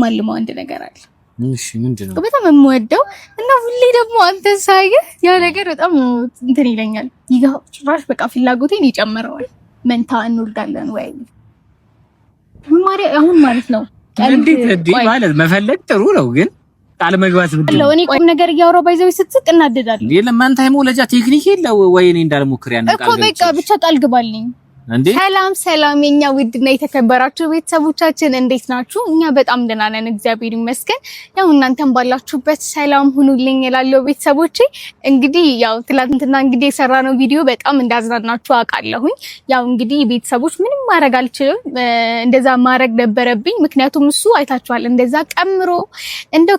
ማልመው አንድ ነገር አለ። እሺ ምንድነው? በጣም የምወደው እና ሁሌ ደግሞ አንተ ሳይህ ያ ነገር በጣም እንትን ይለኛል። ጭራሽ በቃ ፍላጎቴን ይጨምረዋል። መንታ እንወልዳለን ወይ አሁን ማለት ነው። እንዴ ማለት መፈለግ ጥሩ ነው፣ ግን ቃል መግባት ምንድነው? እኔ ቆም ነገር እያወራሁ ባይዘው ስትስቅ እናደዳለሁ። የለም አንተ አይሞለጃ ቴክኒክ የለው ወይ እኔ እንዳልሞክር ያን ቃል እኮ በቃ ብቻ ቃል ግባልኝ። ሰላም የኛ ውድና የተከበራችሁ ቤተሰቦቻችን እንዴት ናችሁ? እኛ በጣም ደህና ነን እግዚአብሔር ይመስገን። ያው እናንተም ባላችሁበት ሰላም ሁኑልኝ እላለሁ ቤተሰቦቼ። እንግዲህ ያው ትላንትና እንግዲህ የሰራነው ቪዲዮ በጣም እንዳዝናናችሁ አውቃለሁኝ። ያው እንግዲህ ቤተሰቦች ምንም ማድረግ አልችልም፣ እንደዛ ማድረግ ነበረብኝ። ምክንያቱም እሱ አይታችኋል እንደዛ ቀምሮ እንደው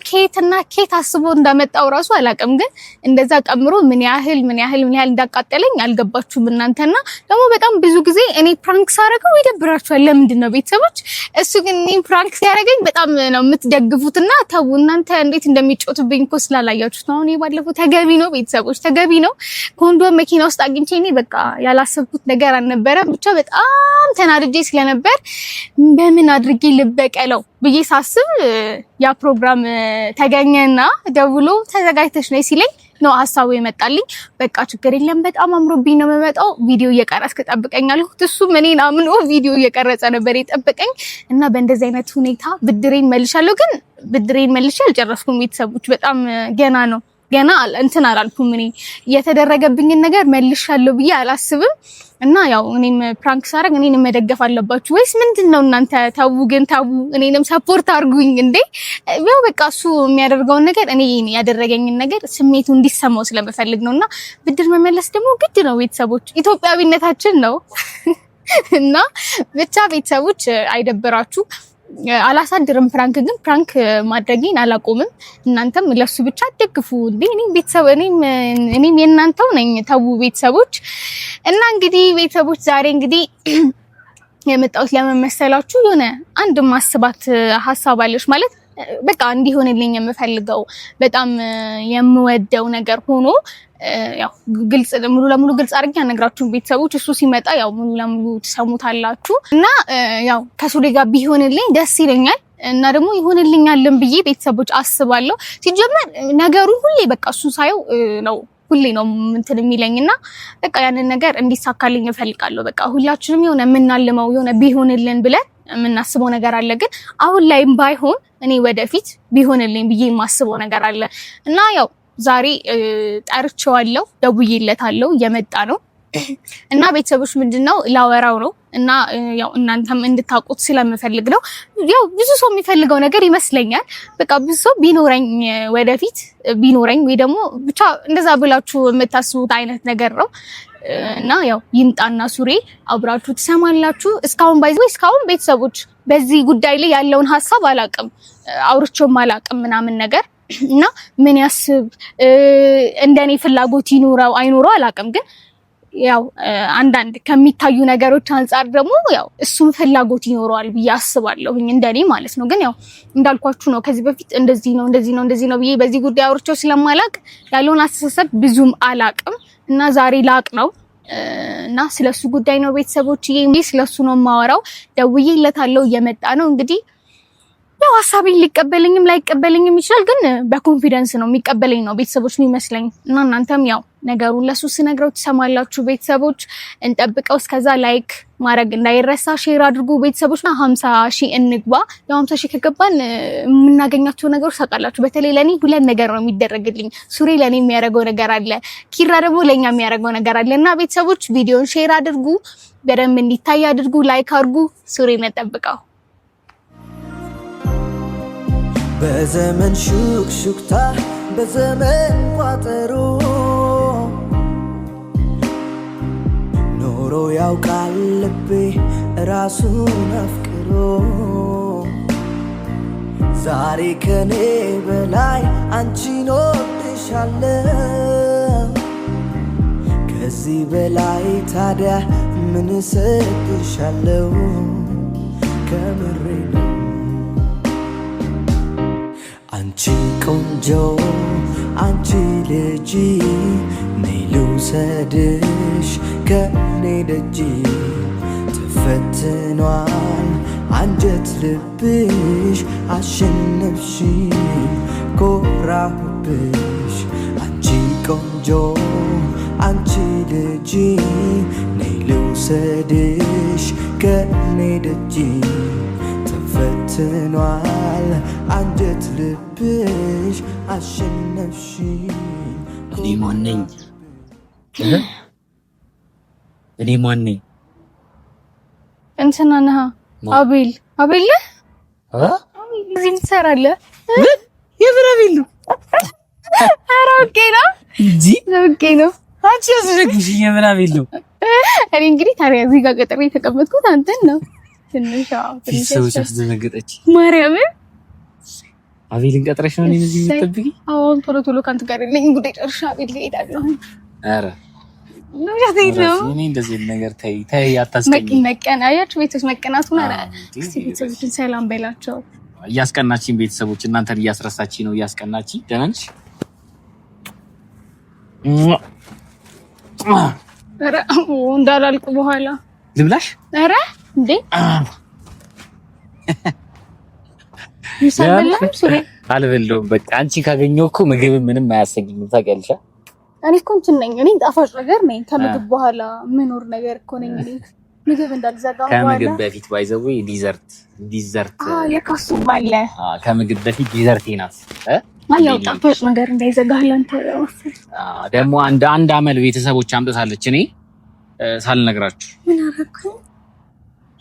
ኬት አስቦ እንዳመጣው ራሱ አላውቅም፣ ግን እንደዛ ቀምሮ ምን ያህል እንዳቃጠለኝ አልገባችሁም እናንተና ደግሞ በጣም ብዙ ጊዜ እኔ ፕራንክ ሳረገው ይደብራችኋል። ለምንድን ነው ቤተሰቦች? እሱ ግን እኔ ፕራንክ ሲያደርገኝ በጣም ነው የምትደግፉትና ተው እናንተ እንዴት እንደሚጮቱብኝ እኮ ስላላያችሁት ነው። እኔ ባለፈው ተገቢ ነው ቤተሰቦች፣ ተገቢ ነው። ኮንዶም መኪና ውስጥ አግኝቼ እኔ በቃ ያላሰብኩት ነገር አልነበረም። ብቻ በጣም ተናድጄ ስለነበር በምን አድርጌ ልበቀለው ብዬ ሳስብ ያ ፕሮግራም ተገኘና ደውሎ ተዘጋጅተሽ ነይ ሲለኝ ነው ሐሳቡ የመጣልኝ። በቃ ችግር የለም በጣም አምሮብኝ ነው የምመጣው፣ ቪዲዮ እየቀረጽክ ጠብቀኛለሁ። እሱም እኔን አምኖ ቪዲዮ እየቀረጸ ነበር የጠበቀኝ እና በእንደዚህ አይነት ሁኔታ ብድሬን መልሻለሁ። ግን ብድሬን መልሼ አልጨረስኩም ቤተሰቦች፣ በጣም ገና እንትን አላልኩም። እኔ የተደረገብኝን ነገር መልሻለሁ ብዬ አላስብም። እና ያው እኔም ፕራንክ ሳረግ እኔንም መደገፍ አለባችሁ ወይስ ምንድነው እናንተ? ተው ግን ተው፣ እኔንም ሰፖርት አድርጉኝ እንዴ። ያው በቃ እሱ የሚያደርገውን ነገር እኔ ያደረገኝን ነገር ስሜቱ እንዲሰማው ስለምፈልግ ነውና ብድር መመለስ ደግሞ ግድ ነው ቤተሰቦች፣ ኢትዮጵያዊነታችን ነው። እና ብቻ ቤተሰቦች አይደብራችሁ። አላሳድርም ፕራንክ፣ ግን ፕራንክ ማድረግን አላቆምም። እናንተም ለሱ ብቻ ደግፉ እንዴ። እኔም የእናንተው ነኝ። ተው ቤተሰቦች። እና እንግዲህ ቤተሰቦች ዛሬ እንግዲህ የመጣሁት ለመመሰላችሁ የሆነ አንድ ማስባት ሐሳብ አለሽ ማለት በቃ እንዲሆንልኝ የምፈልገው በጣም የምወደው ነገር ሆኖ ያው ግልጽ ሙሉ ለሙሉ ግልጽ አድርጌ አነግራችሁን ቤተሰቦች። እሱ ሲመጣ ያው ሙሉ ለሙሉ ትሰሙታላችሁ። እና ያው ከሱሪ ጋር ቢሆንልኝ ደስ ይለኛል እና ደግሞ ይሆንልኛልን ብዬ ቤተሰቦች አስባለሁ። ሲጀመር ነገሩን ሁሌ በቃ እሱ ሳየው ነው ሁሌ ነው እንትን የሚለኝና በቃ ያንን ነገር እንዲሳካልኝ እፈልጋለሁ። በቃ ሁላችንም የሆነ የምናልመው የሆነ ቢሆንልን ብለን የምናስበው ነገር አለ። ግን አሁን ላይም ባይሆን እኔ ወደፊት ቢሆንልኝ ብዬ የማስበው ነገር አለ እና ያው ዛሬ ጠርቼዋለሁ፣ ደውዬለታለሁ፣ እየመጣ ነው እና ቤተሰቦች ምንድነው ላወራው ነው እና ያው እናንተም እንድታውቁት ስለምፈልግ ነው። ያው ብዙ ሰው የሚፈልገው ነገር ይመስለኛል። በቃ ብዙ ሰው ቢኖረኝ ወደፊት ቢኖረኝ ወይ ደግሞ ብቻ እንደዛ ብላችሁ የምታስቡት አይነት ነገር ነው እና ያው ይምጣና ሱሬ አብራችሁ ትሰማላችሁ። እስካሁን ቤተሰቦች በዚህ ጉዳይ ላይ ያለውን ሐሳብ አላቅም፣ አውርቼውም አላቅም ምናምን ነገር እና ምን ያስብ እንደኔ ፍላጎት ይኖረው አይኖረው አላቅም። ግን ያው አንዳንድ ከሚታዩ ነገሮች አንፃር ደግሞ ያው እሱም ፍላጎት ይኖረዋል ብዬ አስባለሁኝ እንደኔ ማለት ነው። ግን ያው እንዳልኳችሁ ነው ከዚህ በፊት እንደዚህ ነው ብዬ በዚህ ጉዳይ አውርቼው ስለማላቅ ያለውን አስተሳሰብ ብዙም አላቅም እና ዛሬ ላቅ ነው እና ስለሱ ጉዳይ ነው ቤተሰቦች። ስለሱ ነው የማወራው። ደውዬለታለሁ፣ እየመጣ ነው እንግዲህ ያው ሐሳቤን ሊቀበልኝም ላይቀበልኝም ይችላል። ግን በኮንፊደንስ ነው የሚቀበለኝ ነው ቤተሰቦች የሚመስለኝ እና እናንተም ያው ነገሩን ለሱ ስነግረው ትሰማላችሁ ቤተሰቦች። እንጠብቀው። እስከዛ ላይክ ማድረግ እንዳይረሳ፣ ሼር አድርጉ ቤተሰቦችና 50,000 እንግባ። ያው 50,000 ከገባን የምናገኛቸው ነገሮች ታውቃላችሁ። በተለይ ለኔ ሁለት ነገር ነው የሚደረግልኝ። ሱሪ ለኔ የሚያደርገው ነገር አለ፣ ኪራ ደግሞ ለኛ የሚያደርገው ነገር አለ እና ቤተሰቦች ቪዲዮን ሼር አድርጉ፣ በደንብ እንዲታይ አድርጉ፣ ላይክ አድርጉ። ሱሪ እንጠብቀው። በዘመን ሹክሹክታ በዘመን ቋጠሮ ኖሮ ያውቃል ልቤ ራሱን አፍቅሮ ዛሬ ከኔ በላይ አንቺን ወድሻለሁ ከዚህ በላይ ታዲያ ምን እሰጥሻለሁ ከምሬ አንቺ ቆንጆ አንቺ ልጅ ነይ ልውሰድሽ ከኔ ደጅ ተፈትኗል አንጀት ልብሽ አሸነፍሽኝ ኮራሁብሽ አንቺ ቆንጆ አንቺ ልጅ ነይ ልውሰድሽ ከኔ ደጅ ተፈትኗል አንጀት ልብሽ አሸነፍሽኝ እኔ ማን ነኝ እንትና ነህ አቤል እዚህ ትሰራለህ የምን አቤል ነው ኧረ ኦኬ ነው እንጂ ኦኬ ነው አንቺ ያስረግሽ የምን አቤል ነው እኔ እንግዲህ ታዲያ እዚህ ጋር ቀጥሬ የተቀመጥኩት አንተን ነው ትንሽ ሰዎች አስደነገጠች ማርያም አቤልን ቀጥረሽ ነው እዚህ የምትጠብቂ አሁን ቶሎ ካንተ ጋር ነኝ ጉዳይ ጨርሻ አቤል እሄዳለሁ ኧረ ነው ያዘይለው እኔ እንደዚህ ነገር ተይ አታስቀኝ መቀናያችሁ ቤተሰብ መቀናቱን አረ እስቲ ቤተሰቦችን ሰላም በላቸው እያስቀናችኝ ቤተሰቦች እናንተን እያስረሳችኝ ነው እያስቀናችኝ ደህና ነሽ አረ እንዳላልኩ በኋላ ልብላሽ አረ እንዴ ይሰበላም ሱሪ አልበለውም በቃ አንቺ ካገኘው እኮ ምግብ ምንም አያሰኝም ታውቂያለሽ እኔ እኮ እንትን ነኝ እኔ ጣፋጭ ነገር ነኝ ከምግብ በኋላ ምኖር ነገር እኮ ነኝ እኔ ምግብ እንዳልዘጋ በኋላ ከምግብ በፊት ባይዘው ዲዘርት የካሱ ባለ ከምግብ በፊት ዲዘርት ናት ያው ጣፋጭ ነገር እንዳይዘጋህ አንተ ደግሞ አንድ አመል ቤተሰቦች አምጥታለች እኔ ሳልነግራችሁ ምን አደረኩ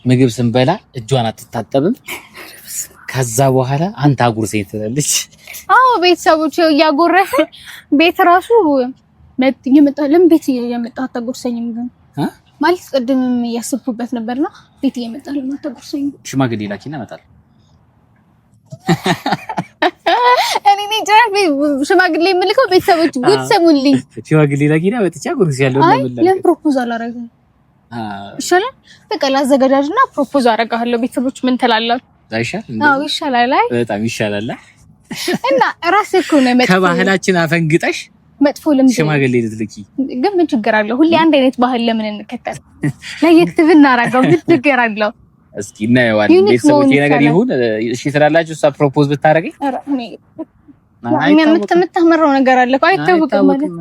ምግብ ስንበላ እጇን አትታጠብም ከዛ በኋላ አንተ አጉርሰኝ ትላለች ቤተሰቦች ያጎረፈ ቤት ራሱ የመጣለም ቤት የመጣ አታጎርሰኝም ግን ማለት ቅድምም ያስብኩበት ነበርና ቤት የመጣለ አታጎርሰኝ ሽማግሌ ላኪና መጣል እኔ ነኝ ጀራፍ ሽማግሌ የምልከው ቤተሰቦች ጉድ ሰሙልኝ ሽማግሌ ላኪና መጥቻ ጉርስ ያለው ነው ለምን ፕሮፖዛል አረጋ ይሻላል በቃ ላዘጋጃጅና ፕሮፖዝ አረጋለሁ ቤተሰቦች ምን ትላላችሁ ይሻላል በጣም ይሻላል እና ራስህ እኮ ነው መጥፎ ከባህላችን አፈንግጠሽ መጥፎ ልምድ ሽማግሌ ልትልኪ ግን ምን ችግር አለው ሁሌ አንድ አይነት ባህል ለምን እንከተል ለየት ብናረጋው ምን ችግር አለው እስኪ እናየዋለን ቤተሰቦች ነገር ይሁን እሺ ትላላችሁ እሷ ፕሮፖዝ ብታረገኝ የምታመራው ነገር አለ አይታወቅም ማለት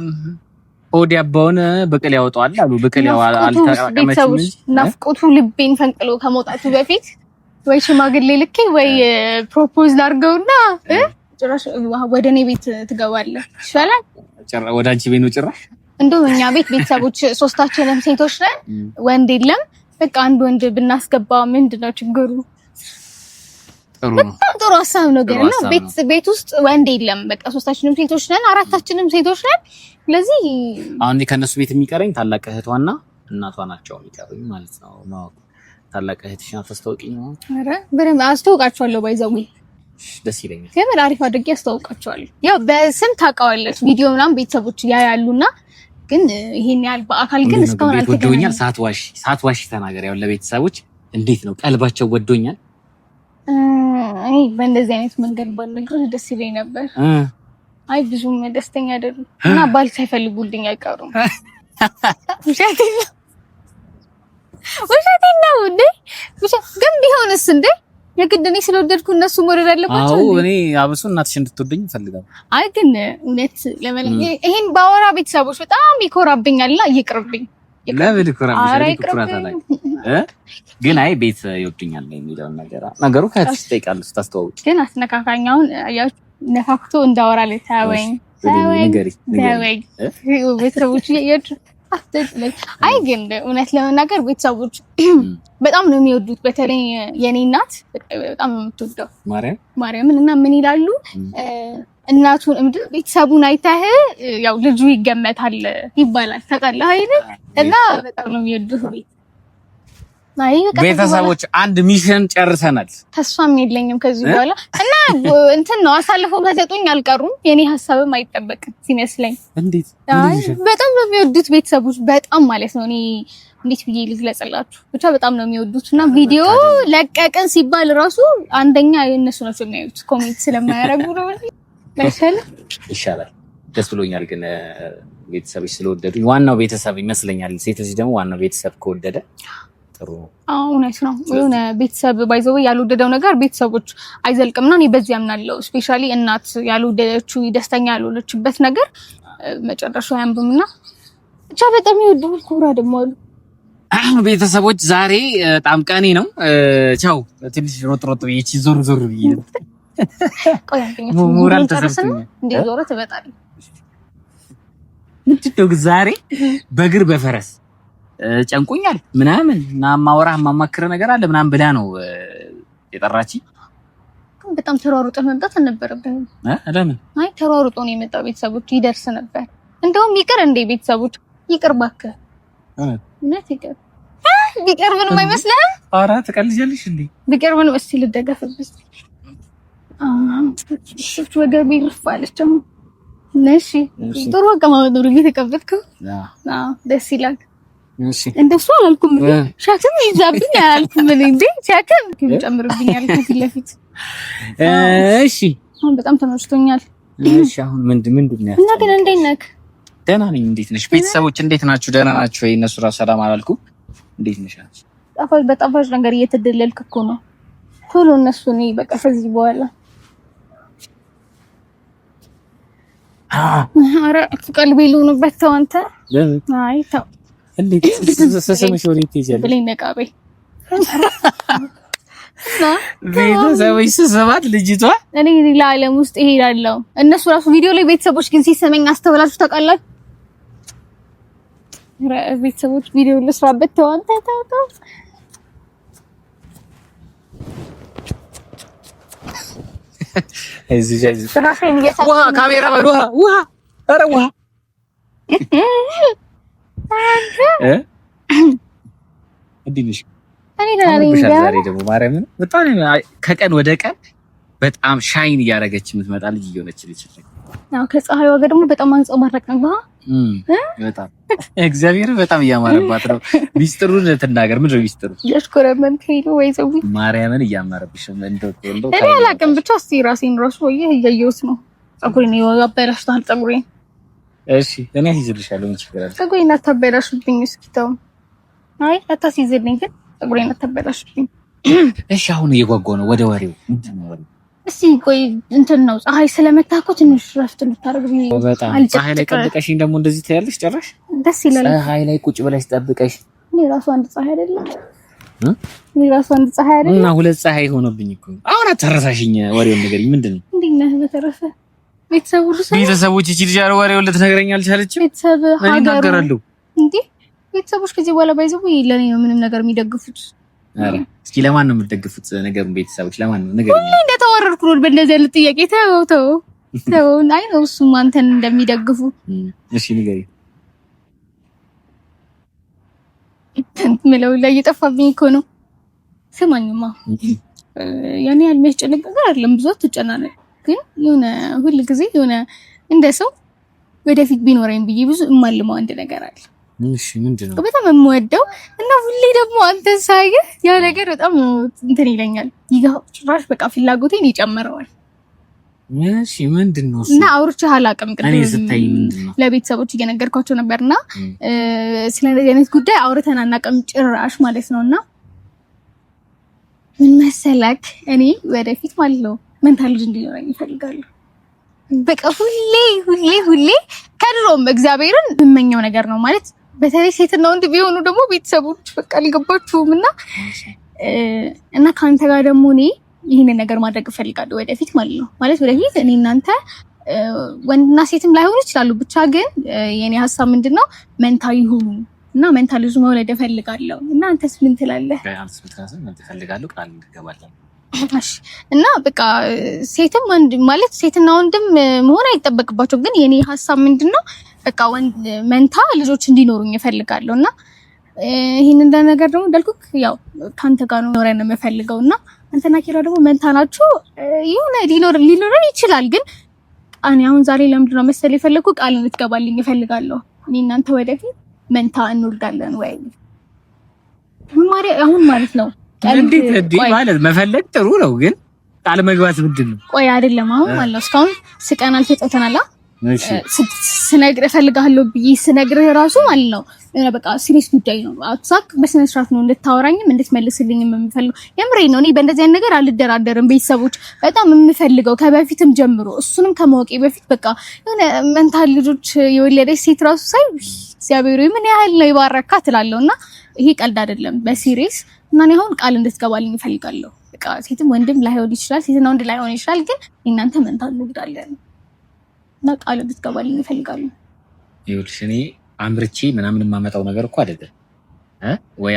ሆድ ያባውን በቀል ያወጣዋል አሉ በቀል አልተቀመችም ናፍቆቱ ልቤን ፈንቅሎ ከመውጣቱ በፊት ወይ ሽማግሌ ልኬ ወይ ፕሮፖዝ ላድርገውና ጭራሽ ወደኔ ቤት ትገባለህ ይሻላል ወደ አንቺ ቤት ነው ጭራሽ እንደው እኛ ቤት ቤተሰቦች ሶስታችንም ሴቶች ነን ወንድ የለም በቃ አንድ ወንድ ብናስገባ ምንድነው ችግሩ ጥሩ ሀሳብ ነው ግን እና ቤት ውስጥ ወንድ የለም በቃ ሶስታችንም ሴቶች ነን አራታችንም ሴቶች ነን ስለዚህ አሁን ከነሱ ቤት የሚቀረኝ ታላቅ እህቷና እናቷ ናቸው የሚቀሩኝ ማለት ነው ታላቅ እህትሽ አታስተዋውቂኝ ነው አረ በደምብ አስተዋውቃቸዋለሁ ባይዘው ደስ ይለኛል ከምን አሪፍ አድርጌ አስተዋውቃቸዋለሁ ያው በስም ታውቃዋለች ቪዲዮ ምናምን ቤተሰቦች ያያሉና ግን ይሄን ያህል በአካል ግን እስካሁን አልተገናኘንም ሳትዋሺ ተናገር ያው ለቤተሰቦች እንዴት ነው ቀልባቸው ወዶኛል አይ በእንደዚህ አይነት መንገድ ባልነግርህ ደስ ይለኝ ነበር አይ ብዙም ደስተኛ አይደለም እና ባል ሳይፈልጉልኝ አይቀሩም ውሸቴን ነው እንዴ ግን ቢሆንስ እንዴ የግድ እኔ ስለወደድኩ እነሱ መውደድ አለባቸው አዎ እኔ አብሶ እናትሽ እንድትወደኝ እፈልጋለሁ አይ ግን እውነት ይሄን ባወራ ቤተሰቦች በጣም ይኮራብኛልና ይቅርብኝ ለምን ይኮራብኛል ግን አይ ቤት ይወዱኛል የሚለው ነገሩ ከትሽ ጠይቃለሁ ስታስተዋውቅ ግን አስነካካኛውን አያችሁ ነካክቶ እንዳወራለኝ ታወኝ ቤተሰቦች ያያችሁ አይ ግን እውነት ለመናገር ቤተሰቦች በጣም ነው የሚወዱት በተለይ የኔ እናት በጣም ነው የምትወደው ማርያምን እና ምን ይላሉ እናቱን ቤተሰቡን አይተህ ያው ልጁ ይገመታል ይባላል ታውቃለህ አይደል እና በጣም ነው የሚወዱት ቤተሰቦች አንድ ሚሽን ጨርሰናል ተስፋም የለኝም ከዚህ በኋላ እና እንትን ነው አሳልፈው ከሰጡኝ አልቀሩም የኔ ሐሳብም አይጠበቅም ሲመስለኝ እንዴት በጣም ነው የሚወዱት ቤተሰቦች በጣም ማለት ነው እኔ እንዴት ብዬ ልግለጽላችሁ ብቻ በጣም ነው የሚወዱትና ቪዲዮ ለቀቀን ሲባል ራሱ አንደኛ የነሱ ናቸው የሚያዩት ኮሜንት ስለማያረጉ ነው ይሻላል ደስ ብሎኛል ግን ቤተሰቦች ስለወደዱኝ ዋናው ቤተሰብ ይመስለኛል ሴቶች ደግሞ ዋናው ቤተሰብ ከወደደ ጥሩ እውነት ነው። የሆነ ቤተሰብ ባይዘው ያልወደደው ነገር ቤተሰቦች አይዘልቅምና እኔ በዚህ አምናለሁ። ስፔሻሊ እናት ያልወደደችው ደስተኛ ያልሆነችበት ነገር መጨረሻው አያምርምና ብቻ በጣም ይወደዋል። ኩራ ደግሞ አሉ ቤተሰቦች ዛሬ በጣም ቀኔ ነው። ቻው ትንሽ ሮጥ ይቺ ዞር ብዬ ቆይ ሙራል ተሰብስበኝ እንዴ ዞር ትበጣለህ። ምንድነው ዛሬ በእግር በፈረስ ጨንቆኛል ምናምን እና ማማክረ ነገር አለ ምናምን ብላ ነው የጠራችኝ። በጣም ተሯሩጦ መምጣት አልነበረብህም። ለምን? አይ ተሯሩጦ ነው የመጣው። ቤተሰቦች ይደርስ ነበር። እንደውም ይቅር እንደ ቤተሰቦች ይቅር እባክህ። እውነት ይቅር ቢቀር ምንም አይመስልህም? ኧረ ትቀልጃለሽ እንዴ? ቢቀር ምንም እስቲ ልደገፍብስ። እሺ ወገቤ ይርፋለች። እሺ ጥሩ አቀማመጥ ነው የተቀበልከው። አዎ ደስ ይላል። እሺ እንደሱ አላልኩም። ሻክም ይዛብኝ አላልኩም። ምን እንዴ ሻክም ይጨምርብኝ አልኩ ፊት ለፊት። እሺ አሁን በጣም ተመችቶኛል። እሺ አሁን ምንድን ነው እና ግን እንዴት ነህ? ደህና ነኝ። እንዴት ነሽ? ቤተሰቦች እንዴት ናችሁ? ደህና ናችሁ ወይ? እነሱ ራሱ ሰላም አላልኩ። እንዴት ነሽ? በጣፋጭ ነገር እየተደለልክ እኮ ነው። ቶሎ እነሱ ነኝ በቃ ከዚህ በኋላ ኧረ ቀልቤ ልሆንበት ተው አንተ። አይ ተው እንዴት ሰሰመሽ ወሬት ይዘል ብለኝ ነቃቤ ቤተሰቦች ስሰማት ልጅቷ እኔ ለዓለም ውስጥ እሄዳለሁ። እነሱ ራሱ ቪዲዮ ላይ ቤተሰቦች ግን ሲሰመኝ አስተውላችሁ ታውቃላችሁ? ቤተሰቦች ቪዲዮ ልስራበት ተው አንተ ተው። እዚህ ውሃ ካሜራ ውሃ ኧረ ውሃ እንዲንሽ እኔ ዛሬ ደግሞ ማርያምን በጣም ከቀን ወደ ቀን በጣም ሻይን እያደረገች የምትመጣ ልጅ እየሆነች ልጅ ነው። ከፀሐይዋ ጋር ደግሞ በጣም አንጸባረቅ ነው። በጣም እግዚአብሔር በጣም እያማረባት ነው። ሚስጥሩን ትናገር። ምንድነው ሚስጥሩ? ያሽኮረመን ከይሉ ወይ ዘው ማርያምን እያማረብሽ እንደው እኔ አላውቅም። ብቻ እስቲ ራሴን ራሱ ወይ እያየሁት ነው። ፀጉሬን ያበላሽታል ፀጉሬን። እሺ እኔ አስይዝልሻለሁ። ምን ችግር አለ? ፀጉሬን አታበላሽብኝ እስኪ ተው። አይ አታስይዝልኝ ግን ፀጉሬን አታበላሽብኝ። እሺ አሁን እየጓጓ ነው ወደ ወሬው። ምንድነው ወሬው? እስቲ ቆይ እንትን ነው ፀሐይ ስለመታኮ ትንሽ ረፍት ልታረግ ብዬ በጣም ፀሐይ ላይ ጠብቀሽኝ ደግሞ እንደዚህ ትያለሽ። ጭራሽ ደስ ይላል። ፀሐይ ላይ ቁጭ ብለሽ ጠብቀሽ እኔ ራሱ አንድ ፀሐይ አይደለም እኔ ራሱ አንድ ፀሐይ አይደለም እና ሁለት ፀሐይ ሆኖብኝ እኮ አሁን አተረሳሽኝ። ወሬውን ንገሪኝ። ምንድነው? እንዴት ነህ? በተረፈ ቤተሰቦች እቺ ልጅ አረ ወሬውን ልትነግረኝ አልቻለችም። ቤተሰብ ሀገሩ እንዴ ቤተሰቦች ከዚህ በኋላ ባይዘው ለኔ ነው ምንም ነገር የሚደግፉት። አረ እስኪ ለማን ነው የምትደግፉት ነገሩን? ቤተሰቦች ለማን ነው ንገሪኝ። ሁሌ እንደተወረድኩ ነው በእንደዚህ አይነት ጥያቄ። ተው አይ ነው እሱም አንተን እንደሚደግፉ። እሺ ንገሪኝ። ምለው ላይ እየጠፋብኝ እኮ ነው። ስማኝማ ያኔ ያልሚያስጨንቅ ነገር አይደለም። ብዙ ትጨናነቅ ግን የሆነ ሁሉ ጊዜ የሆነ እንደ ሰው ወደፊት ቢኖረኝ ብዬ ብዙ እማልመው አንድ ነገር አለ። እሺ ምንድነው? በጣም የምወደው እና ሁሌ ደግሞ አንተን ሳይህ ያ ነገር በጣም እንትን ይለኛል። ጭራሽ በቃ ፍላጎቴን ይጨምረዋል። እሺ ምንድነው እሱ? እና አውርቼህ አላውቅም። እኔ ስታይ ምንድነው ለቤተሰቦች እየነገርኳቸው ነበርና ስለዚህ አይነት ጉዳይ አውርተን አናውቅም ጭራሽ ማለት ነውና ምን መሰለክ እኔ ወደፊት ማለት ነው መንታ ልጅ እንዲኖረኝ እፈልጋለሁ። በቃ ሁሌ ከድሮም እግዚአብሔርን የምመኘው ነገር ነው ማለት በተለይ ሴትና ወንድ ቢሆኑ ደግሞ ቤተሰቦች በቃ አልገባችሁም እና ከአንተ ጋር ደግሞ እኔ ይህንን ነገር ማድረግ እፈልጋለሁ ወደፊት ማለት ነው። ማለት ወደፊት እኔ እናንተ ወንድና ሴትም ላይሆኑ ይችላሉ። ብቻ ግን የኔ ሀሳብ ምንድነው መንታ ይሁኑ እና መንታ ልጅ መውለድ እፈልጋለሁ። እና አንተስ ምን ትላለህ? እሺ እና በቃ ሴትም ወንድ ማለት ሴትና ወንድም መሆን አይጠበቅባቸውም። ግን የኔ ሀሳብ ምንድነው በቃ ወንድ መንታ ልጆች እንዲኖሩኝ እፈልጋለሁ እና ይሄን እንደ ነገር ደግሞ እንዳልኩክ ያው ካንተ ጋር ነው ኖረን የምፈልገውና አንተና ኪራ ደግሞ መንታ ናችሁ። የሆነ ሊኖር ይችላል። ግን እኔ አሁን ዛሬ ለምንድነው መሰል የፈለኩ ቃል እንድትገባልኝ እፈልጋለሁ። እኔ እናንተ ወደፊት መንታ እንወልዳለን ወይ አሁን ማለት ነው። እንዴት ማለት መፈለግ ጥሩ ነው፣ ግን ቃል መግባት ምንድነው? ቆይ አይደለም አሁን ማለት ነው እስካሁን ስቀናል ተጠተናላ። እሺ ስነግርህ እፈልጋለሁ ብዬ ስነግርህ ራሱ ማለት ነው የሆነ በቃ ሲሪየስ ጉዳይ ነው። አትሳቅ፣ በስነ ስርዓት ነው እንድታወራኝም እንድትመልስልኝም የምፈልገው። የምሬን ነው። እኔ በእንደዚህ አይነት ነገር አልደራደርም። ቤተሰቦች በጣም የምፈልገው ከበፊትም ጀምሮ እሱንም ከማወቄ በፊት በቃ የሆነ መንታል ልጆች የወለደች ሴት ራሱ ሳይ እግዚአብሔር ምን ያህል ነው ይባረካት እላለሁና ይሄ ቀልድ አይደለም በሲሪየስ እና እኔ አሁን ቃል እንድትገባልኝ እፈልጋለሁ። በቃ ሴትም ወንድም ላይሆን ይችላል፣ ሴትና ወንድ ላይሆን ይችላል፣ ግን እናንተ መንታል ልጅዳለን እና ቃል እንድትገባልኝ እፈልጋለሁ። ይኸውልሽ እኔ አምርቼ ምናምን የማመጣው ነገር እኮ አይደለም ወይ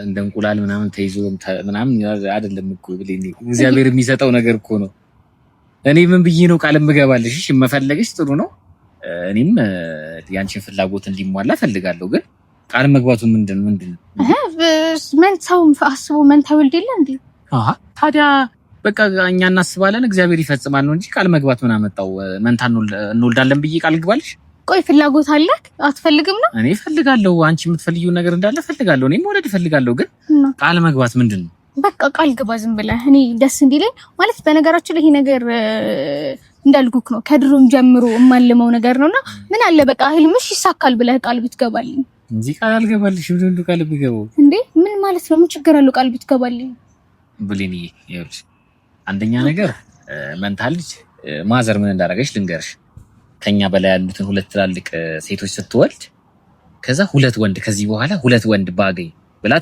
እንደ እንቁላል ምናምን ተይዞ ምናምን አይደለም እኮ ብለኝ እግዚአብሔር የሚሰጠው ነገር እኮ ነው። እኔ ምን ብዬ ነው ቃል የምገባልሽ? እሺ መፈለግሽ ጥሩ ነው። እኔም ያንቺን ፍላጎት እንዲሟላ ፈልጋለሁ። ግን ቃል መግባቱ ምንድን ነው? መንታው አስቦ መንታው ወልደለ እንዴ? ታዲያ በቃ እኛ እናስባለን እግዚአብሔር ይፈጽማል ነው እንጂ ቃል መግባት ምን አመጣው? መንታ እንወልዳለን ብዬ ቃል ግባልሽ? ቆይ ፍላጎት አለህ? አትፈልግም ነው? እኔ ፈልጋለሁ። አንቺ የምትፈልጊው ነገር እንዳለ ፈልጋለሁ። እኔም ወለድ ፈልጋለሁ። ግን ቃል መግባት ምንድን ነው? በቃ ቃል ግባ ዝም ብለህ። እኔ ደስ እንዲለኝ ማለት በነገራችን ላይ ይሄ ነገር እንዳልኩክ ነው ከድሮም ጀምሮ የማልመው ነገር ነውና ምን አለ በቃ ህልምሽ ይሳካል ብለህ ቃል ብትገባልኝ እንጂ ቃል አልገባልሽ። ሁሉ ቃል ብገባው እንዴ ምን ማለት ነው? ምን ችግር አለው ቃል ብትገባልኝ? ብሌኒ ይኸውልሽ፣ አንደኛ ነገር መንታ ልጅ ማዘር ምን እንዳደረገች ልንገርሽ። ከኛ በላይ ያሉትን ሁለት ትላልቅ ሴቶች ስትወልድ ከዛ ሁለት ወንድ ከዚህ በኋላ ሁለት ወንድ ባገኝ ብላ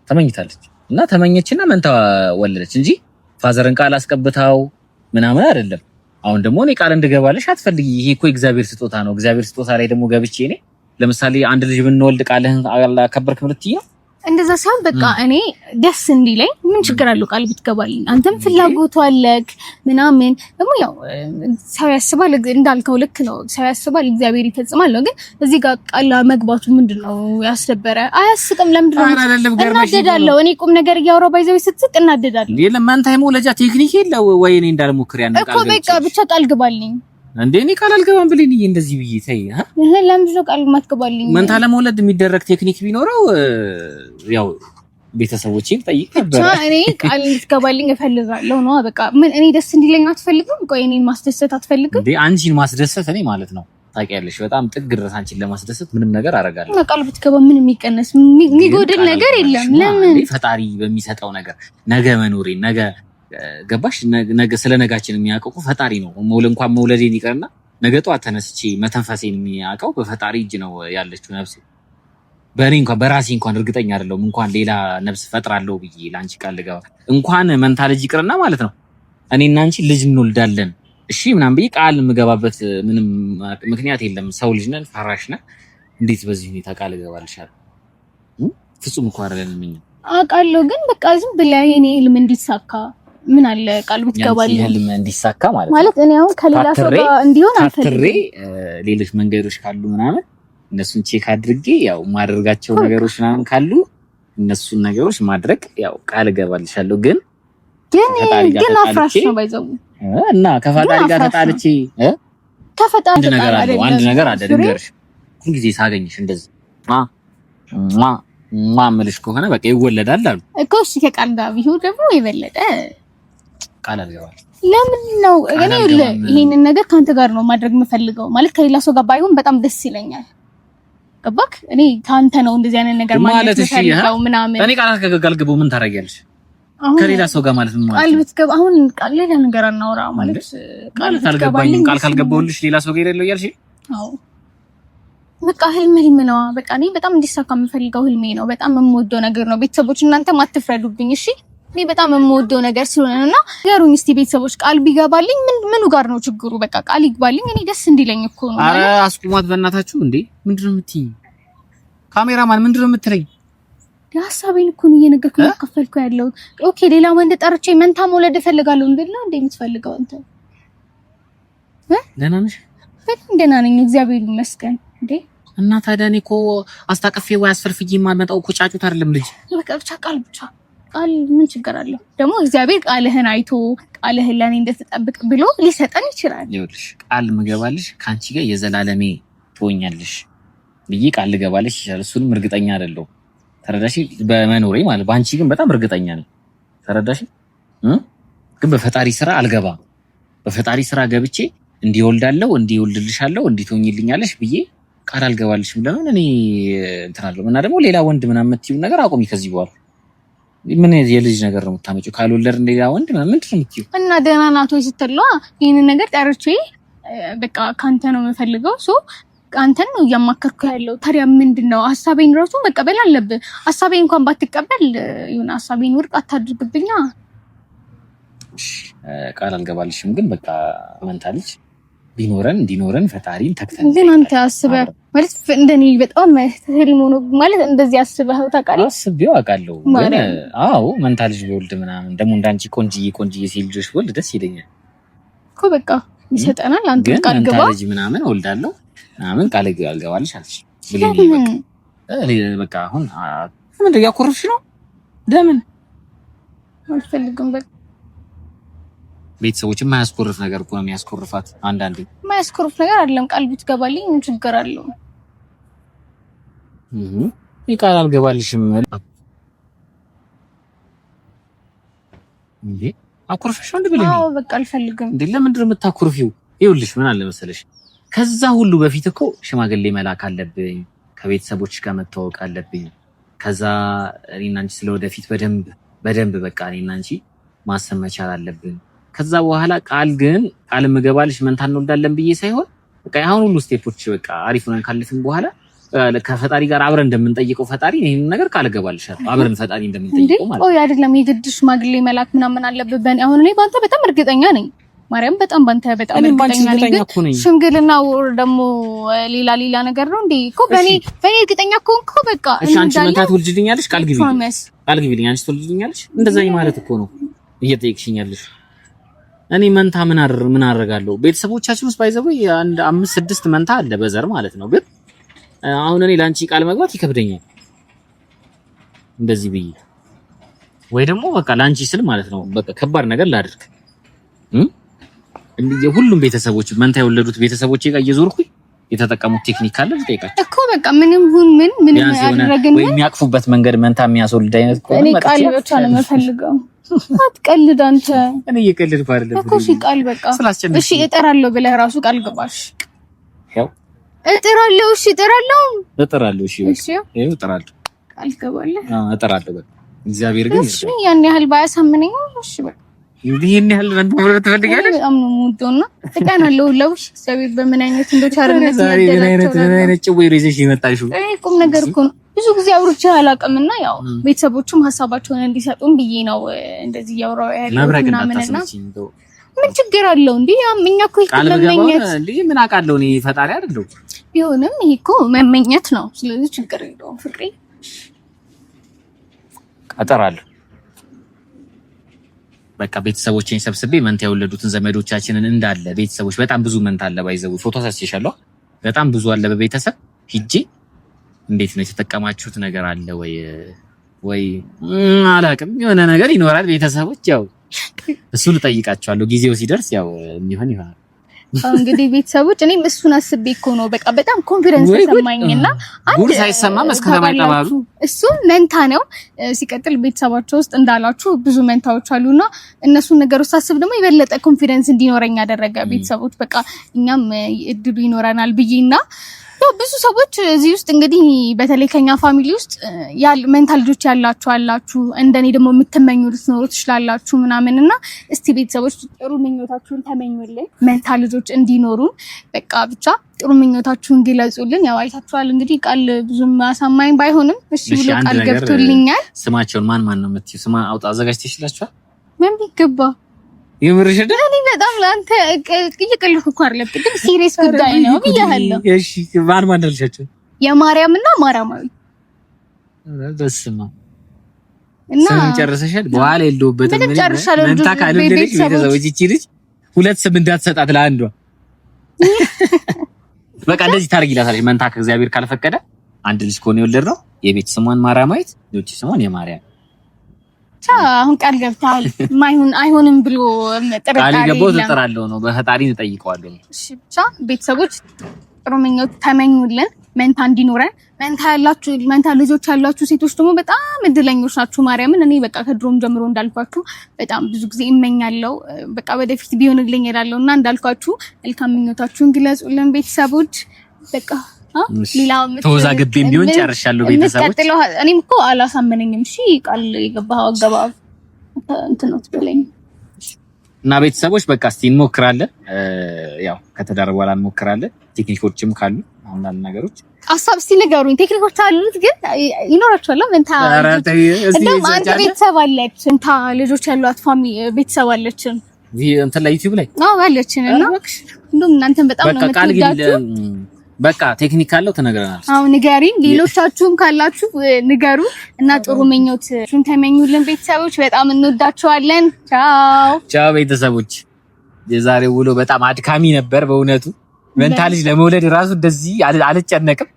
ተመኝታለች እና ተመኘችና መንታ ወለደች እንጂ ፋዘርን ቃል አስቀብታው ምናምን አይደለም። አሁን ደግሞ እኔ ቃል እንድገባልሽ አትፈልጊ። ይሄ እኮ እግዚአብሔር ስጦታ ነው። እግዚአብሔር ስጦታ ላይ ደግሞ ገብቼ እኔ ለምሳሌ አንድ ልጅ ብንወልድ ቃልህን አላከበርክ ምልትይ ነው እንደዛ ሳይሆን በቃ እኔ ደስ እንዲለኝ ምን ችግር አለው ቃል ብትገባልኝ? አንተም ፍላጎቱ አለክ ምናምን ደግሞ ያው ሰው ያስባል እንዳልከው ልክ ነው። ሰው ያስባል እግዚአብሔር ይፈጽማል ነው። ግን እዚህ ጋር ቃል መግባቱ ምንድነው ያስደበረ? አያስቅም። ለምንድነው እናደዳለሁ? እኔ ቁም ነገር እያወራሁ ባይዘው ስትስቅ እናደዳለሁ። የለም አንተ አይሞለጃ ቴክኒክ የለው ወይ እኔ እንዳልሞክር ያን ቃል እኮ በቃ ብቻ ቃል ግባልኝ። እንዴ እኔ ቃል አልገባም ብለኝ እንደዚህ ብዬ ተይ ለምንድነው ቃል ማትገባልኝ? መንታ ለመውለድ የሚደረግ ቴክኒክ ቢኖረው ያው ቤተሰቦቼን ጠይቅ ነበር። እኔ ቃል እንድትገባልኝ እፈልጋለሁ ነው በቃ። ምን እኔ ደስ እንዲለኝ አትፈልግም? ቆይ እኔን ማስደሰት አትፈልግም እንዴ? አንቺን ማስደሰት እኔ ማለት ነው ታውቂያለሽ፣ በጣም ጥግ ድረስ አንቺን ለማስደሰት ምንም ነገር አደርጋለሁ። ቃል ብትገባ ምን የሚቀነስ የሚጎድል ነገር የለም። ለምን ፈጣሪ በሚሰጠው ነገር ነገ መኖሬን ነገ ገባሽ? ነገ ስለ ነጋችን የሚያውቀው ፈጣሪ ነው። እንኳን መውለዴን ይቀርና ነገ ጧት ተነስቼ መተንፈሴን የሚያውቀው በፈጣሪ እጅ ነው ያለችው ነፍሴ። በእኔ እንኳን በራሴ እንኳን እርግጠኛ አይደለሁም እንኳን ሌላ ነፍስ ፈጥራለሁ ብዬ ላንቺ ቃል ልገባ እንኳን መንታ ልጅ ይቅርና ማለት ነው እኔና አንቺ ልጅ እንወልዳለን እሺ ምናምን ብዬ ቃል የምገባበት ምንም ምክንያት የለም። ሰው ልጅ ነን፣ ፈራሽ ነን። እንዴት በዚህ ሁኔታ ቃል እገባልሻለሁ? ፍጹም እኮ አይደለም። ምን አውቃለሁ፣ ግን በቃ ዝም ብለህ የኔ ህልም እንዲሳካ ምን አለ ቃል ብትገባልኝ? ህልም እንዲሳካ ማለት እኔ አሁን ከሌላ ሰው ጋር እንዲሆን አልፈልግም። ሌሎች መንገዶች ካሉ ምናምን እነሱን ቼክ አድርጌ ያው ማድረጋቸው ነገሮች ምናምን ካሉ እነሱን ነገሮች ማድረግ ያው ቃል እገባልሻለሁ። ግን አፍራሽ ነው ባይዘው እና ከፈጣሪ ጋር ተጣልቼ ከፈጣሪ ነገር አለ አንድ ነገር አለ ልንገርሽ። ሁልጊዜ ሳገኝሽ እንደዚህ ማምልሽ ከሆነ በቃ ይወለዳል አሉ እኮ። እሺ ከቃል ጋር ቢሆን ደግሞ የበለጠ ቃል አልገባል። ለምን ነው እኔ ይሄንን ነገር ካንተ ጋር ነው ማድረግ የምፈልገው። ማለት ከሌላ ሰው ጋር ባይሆን በጣም ደስ ይለኛል። ገባክ? እኔ ካንተ ነው እንደዚህ አይነት ነገር ማለት ነው ምናምን። እኔ ቃል ካልገባው ምን ታደርጊያለሽ? ከሌላ ሰው ጋር ማለት ነው ቃል ብትገባ አሁን ቃል ሌላ ነገር አናወራ ማለት ቃል ካልገባውልሽ ሌላ ሰው ጋር ይደለው ያልሽ? አዎ በቃ ህልም ነው። በቃ እኔ በጣም እንዲሳካ የምፈልገው ህልሜ ነው። በጣም የምወደው ነገር ነው። ቤተሰቦች እናንተም አትፍረዱብኝ እሺ። እኔ በጣም የምወደው ነገር ስለሆነና ነገሩኝ እስቲ ቤተሰቦች ቃል ቢገባልኝ ምኑ ጋር ነው ችግሩ? በቃ ቃል ይግባልኝ። እኔ ደስ እንዲለኝ እኮ ነው። አረ አስቁማት በእናታችሁ እንዴ! ምንድነው የምትይኝ? ካሜራማን ምንድነው የምትለኝ? ሀሳቤን እኮ ነው እየነገርኩ ነው ከፈልኩ ያለው። ኦኬ ሌላ ወንድ ጠርቼ መንታ መውለድ እፈልጋለሁ እንዴላ እንዴ የምትፈልገው አንተ? ደህና ነሽ? በጣም ደህና ነኝ እግዚአብሔር ይመስገን። እንዴ እና ታዲያ እኔ እኮ አስታቀፌ ወይ አስፈርፍዬ የማመጣው እኮ ጫጩት አይደለም ልጅ። በቃ ብቻ ቃል ምን ችግር አለው? ደግሞ እግዚአብሔር ቃልህን አይቶ ቃልህን ለኔ እንደተጠብቅ ብሎ ሊሰጠን ይችላል። ይኸውልሽ ቃል ምገባልሽ ካንቺ ጋር የዘላለሜ ትሆኛለሽ ብዬ ቃል ልገባልሽ ይችላል። እሱንም እርግጠኛ አይደለሁም። ተረዳሽ? በመኖሬ ማለት ባንቺ ግን በጣም እርግጠኛ ነኝ። ተረዳሽ? ግን በፈጣሪ ስራ አልገባም። በፈጣሪ ስራ ገብቼ እንዲወልዳለው እንዲወልድልሻለው እንዲትሆኝልኛለሽ ብዬ ቃል አልገባልሽም። ለምን እኔ እንትን አለው እና ደግሞ ሌላ ወንድ ምናምን የምትይው ነገር አቆሚ ከዚህ በኋላ። ምን የልጅ ነገር ነው የምታመጪው? ካልወለድ ሌላ ወንድ ምንድን ነው የምትይው? እና ደህና ናት ወይ ስትለው ይሄንን ነገር ጠርቼ በቃ ካንተ ነው የምፈልገው አንተን ነው እያማከርኩ ያለው። ታዲያ ምንድነው ሐሳቤን ራሱ መቀበል አለብህ። ሐሳቤን እንኳን ባትቀበል ይሁን ሐሳቤን ውድቅ አታድርግብኛ። ቃል አልገባልሽም ግን በቃ መንታ ልጅ እንዲኖረን ፈጣሪን ተክተን ግን አንተ አስበህ ማለት እንደኔ በጣም ህልም ሆኖ ማለት እንደዚህ አስበህ ታውቃለህ? አስቤው አውቃለሁ ግን አዎ መንታ ልጅ ቢወልድ ምናምን ደግሞ እንዳንቺ ቆንጂዬ ሴት ልጆች ወልድ ደስ ይለኛል እኮ በቃ ይሰጠናል። አንተ ቃል ገባ ልጅ ምናምን እወልዳለሁ ምናምን ቃል አልገባልሽ አልሽ ብለኝ በቃ አሁን ምንድን ያኮርፍሽ ነው? ለምን አልፈልግም በቃ ቤተሰቦች የማያስኮርፍ ነገር እኮ ነው የሚያስኮርፋት። አንዳንዴ የማያስኮርፍ ነገር አይደለም ቃል ብትገባልኝ ምን ችግር አለው? ቃል አልገባልሽም እንዴ? አኮርፈሽ ወንድ ብለኝ? አዎ በቃ አልፈልግም። እንዴ ለምንድን ነው የምታኮርፊው? ይኸውልሽ ምን አለ መሰለሽ ከዛ ሁሉ በፊት እኮ ሽማግሌ መላክ አለብኝ፣ ከቤተሰቦች ጋር መተዋወቅ አለብኝ። ከዛ እኔና አንቺ ስለወደፊት በደንብ በቃ እኔና አንቺ ማሰብ መቻል አለብን። ከዛ በኋላ ቃል ምገባልሽ መንታ እንወልዳለን ብዬ ሳይሆን በቃ አሁን ሁሉ ስቴፖች በቃ አሪፍ ሆነን ካለፍን በኋላ ከፈጣሪ ጋር አብረን እንደምንጠይቀው ፈጣሪ ይሄን ነገር ቃል ገባልሻለሁ። አብረን ፈጣሪ እንደምንጠይቀው ማለት ነው። ኦይ አይደለም የግድ ሽማግሌ መላክ ምናምን አለብን። አሁን እኔ ባንተ በጣም እርግጠኛ ነኝ ማርያም፣ በጣም ባንተ በጣም እርግጠኛ ነኝ። ሽምግልናው ደግሞ ሌላ ነገር ነው እንዴ? እኮ በኔ እርግጠኛ እኮ በቃ እሺ። አንቺ መንታ ትወልጂልኛለሽ? ቃል ግቢልኝ። አንቺ ትወልጂልኛለሽ? እንደዛ ማለት እኮ ነው እየጠየቅሽኛለሽ። እኔ መንታ ምን አደርጋለሁ? ቤተሰቦቻችን ውስጥ ባይዘው አንድ 5-6 መንታ አለ በዘር ማለት ነው። ግን አሁን እኔ ላንቺ ቃል መግባት ይከብደኛል እንደዚህ ብዬ ወይ ደግሞ በቃ ላንቺ ስል ማለት ነው በቃ ከባድ ነገር ላድርግ የሁሉም ቤተሰቦች መንታ የወለዱት ቤተሰቦቼ ጋር እየዞርኩኝ የተጠቀሙት ቴክኒክ አለ ልጠይቃቸው እኮ በቃ ምንም ያደረግን ወይ የሚያቅፉበት መንገድ መንታ የሚያስወልድ አይነት እኮ እኔ ቃል ብቻ ነው የምፈልገው። አትቀልድ አንተ። እኔ እየቀለድኩ አይደለም እኮ እሺ ቃል በቃ እሺ እጠራለሁ ብለህ ራሱ ቃል ገባሽ። ያው እጠራለሁ እሺ እጠራለሁ እሺ ይሄው እጠራለሁ ቃል ገባለህ። እጠራለሁ በቃ እግዚአብሔር ግን እሺ ያን ያህል ባያሳምነኝ እሺ በቃ ይሄን ያህል ወንድም ትፈልጋለህ? በጣም ነው የምወደውና እቀናለሁ ለውሽ እግዚአብሔር በምን አይነት እንደቻርነት ምን ጭዌ ይዘሽ ይመጣሽው ቁም ነገር እኮ ነው። ብዙ ጊዜ አውርቼ አላውቅምና ያው ቤተሰቦቹም ሐሳባቸውን እንዲሰጡን ብዬ ነው እንደዚህ ያወራው ያለውና ምን ችግር አለው እንዴ? እኛ እኮ መመኘት እንዴ ምን አውቃለሁ እኔ ፈጣሪ አይደለሁ። ቢሆንም ይሄ እኮ መመኘት ነው። ስለዚህ ችግር የለውም ፍቅሬ እጠራለሁ። በቃ ቤተሰቦቼን ሰብስቤ መንታ የወለዱትን ዘመዶቻችንን እንዳለ ቤተሰቦች በጣም ብዙ መንታ አለ ባይዘው ፎቶ ሳስይሻለሁ በጣም ብዙ አለ በቤተሰብ ሂጄ እንዴት ነው የተጠቀማችሁት ነገር አለ ወይ አላውቅም የሆነ ነገር ይኖራል ቤተሰቦች ያው እሱን እጠይቃቸዋለሁ ጊዜው ሲደርስ ያው ይሆናል እንግዲህ ቤተሰቦች እኔም እሱን አስቤ እኮ ነው በቃ በጣም ኮንፊደንስ ተሰማኝና አንድ ሳይሰማ መስከረም አይጠባሉ እሱ መንታ ነው ሲቀጥል ቤተሰባቸው ውስጥ እንዳላችሁ ብዙ መንታዎች አሉና እነሱን ነገሮች ሳስብ ደግሞ የበለጠ ኮንፊደንስ እንዲኖረኝ ያደረገ ቤተሰቦች በቃ እኛም እድሉ ይኖረናል ብዬና ብዙ ሰዎች እዚህ ውስጥ እንግዲህ በተለይ ከኛ ፋሚሊ ውስጥ መንታ ልጆች ያላችሁ እንደኔ ደግሞ የምትመኙት ነው ትችላላችሁ ምናምንና እስቲ ቤተሰቦች ጥሩ ምኞታችሁን ተመኙልን መንታ ልጆች እንዲኖሩን በቃ ብቻ ጥሩ ምኞታችሁን ግለጹልን። ያው አይታችኋል እንግዲህ ቃል ብዙም አሳማኝ ባይሆንም እሺ ብሎ ቃል ገብቶልኛል። ስማቸውን ማን ነው የምትይው? ስማ አውጣ አዘጋጅተሽላችኋል? ምን ቢገባ የምርሽ አይደል? እኔ በጣም ላንተ እየቀለድኩ እኮ አይደለም ግን ሲሪየስ ጉዳይ ነው ብያለሁ። እሺ ማን አልሻቸው? የማርያምና ማርያማዊ በስማ እና ስም ጨርሰሻል? በኋላ የለውበትም ምን መንታ ካልወለደች ቤተሰቦች እቺ ልጅ ሁለት ስም እንዳትሰጣት ለአንዷ በቃ እንደዚህ ታርጊላታለሽ። መንታ ከእግዚአብሔር ካልፈቀደ አንድ ልጅ ከሆነ የወለድነው የቤት ስሟን ማርያማዊት ልጅ ስሟን የማርያም አሁን ቃል ገብታል ማይሁን አይሆንም ብሎ ጥርጣሬ ቃል ገባው ተጠራለው ነው በፈጣሪ እንጠይቀዋለን። እሺ ብቻ ቤተሰቦች ጥሩ ምኞት ተመኙልን መንታ እንዲኖረን። መንታ ልጆች ያላችሁ ሴቶች ደግሞ በጣም እድለኞች ናችሁ። ማርያምን እኔ በቃ ከድሮም ጀምሮ እንዳልኳችሁ በጣም ብዙ ጊዜ እመኛለሁ በቃ ወደፊት ቢሆንልኝ እላለሁና እንዳልኳችሁ መልካም ምኞታችሁን ግለጹልን ቤተሰቦች። በቃ ሌላው ተወዛግቤም ቢሆን ጨርሻለሁ ቤተሰቦች እኔም እኮ አላሳመነኝም እሺ ቃል የገባው አገባብ እንትን ነው ትበለኝ እና ቤተሰቦች በቃ እስቲ እንሞክራለን ያው ከተዳር በኋላ እንሞክራለን ቴክኒኮችም ካሉ አንዳንድ ነገሮች አሳብ እስቲ ንገሩኝ ቴክኒኮች አሉት ግን ይኖራቸዋል እንታ እንደውም አንተ ቤተሰብ አለች እንታ ልጆች ያሏት ቤተሰብ አለችን እንትን ላይ ዩቲዩብ ላይ አለችን እና እንደውም እናንተን በጣም ነው የምትወዳችሁ በቃ ቴክኒክ ካለው ተነግረናል ንገሪን ሌሎቻችሁም ካላችሁ ንገሩ እና ጥሩ ምኞትን ተመኙልን ቤተሰቦች በጣም እንወዳችኋለን ቻው ቤተሰቦች የዛሬው ውሎ በጣም አድካሚ ነበር በእውነቱ መንታ ልጅ ለመውለድ ራሱ እንደዚህ አልጨነቅም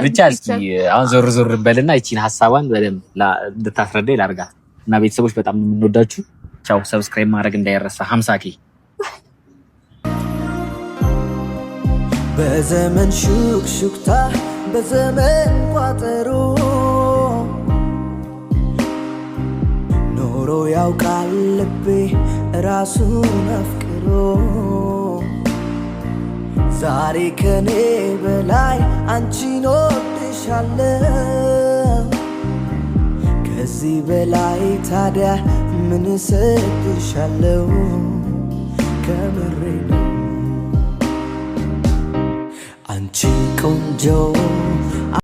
ብቻ እስኪ አሁን ዞር በልና እቺን ሐሳቧን በደም እንድታስረዳኝ ላርጋት እና ቤተሰቦች በጣም እንወዳችሁ ቻው ሰብስክራይብ ማድረግ እንዳይረሳ 50k በዘመን ሹክሹክታ በዘመን ቋጠሮ ኖሮ ያውቃል ልቤ ራሱን አፍቅሮ ዛሬ ከኔ በላይ አንቺን ወድሻለሁ ከዚህ በላይ ታዲያ ምን እሰጥሻለሁ ከምሬ ነው አንቺ ቆንጆ